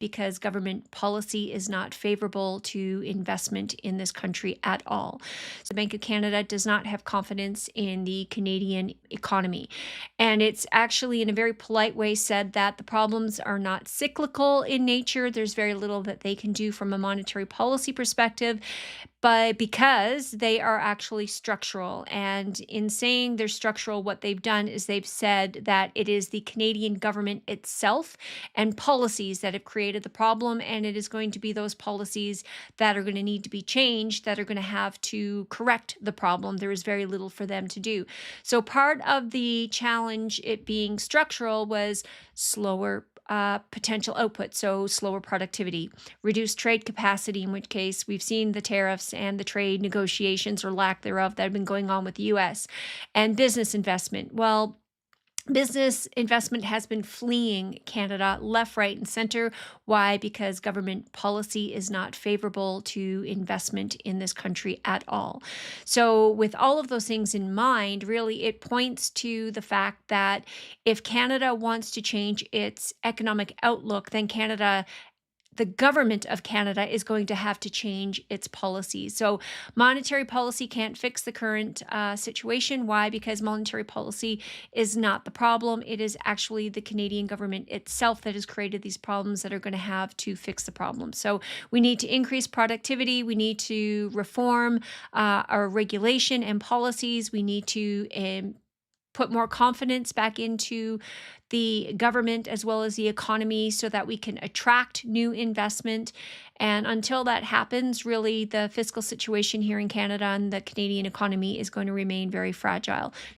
because government policy is not favorable to investment in this country at all. So the Bank of Canada does not have confidence in the Canadian economy. And it's actually, in a very polite way, said that the problems are not cyclical in nature. There's very little that they can do from a monetary policy perspective, but because they are actually structural. And in saying they're structural, what they've done is they've said that it is the Canadian government itself and policies that have created the problem. And it is going to be those policies that are going to need to be changed, that are going to have to correct the problem. There is very little for them to do. So part of the challenge, it being structural, was slower potential output, so slower productivity, reduced trade capacity, in which case we've seen the tariffs and the trade negotiations or lack thereof that have been going on with the US, and business investment. Well, business investment has been fleeing Canada left, right, and center. Why? Because government policy is not favorable to investment in this country at all. So, with all of those things in mind, really it points to the fact that if Canada wants to change its economic outlook, then the government of Canada is going to have to change its policies. So, monetary policy can't fix the current situation. Why? Because monetary policy is not the problem. It is actually the Canadian government itself that has created these problems that are going to have to fix the problem. So, we need to increase productivity. We need to reform our regulation and policies. We need to put more confidence back into the government as well as the economy so that we can attract new investment. And until that happens, really, the fiscal situation here in Canada and the Canadian economy is going to remain very fragile.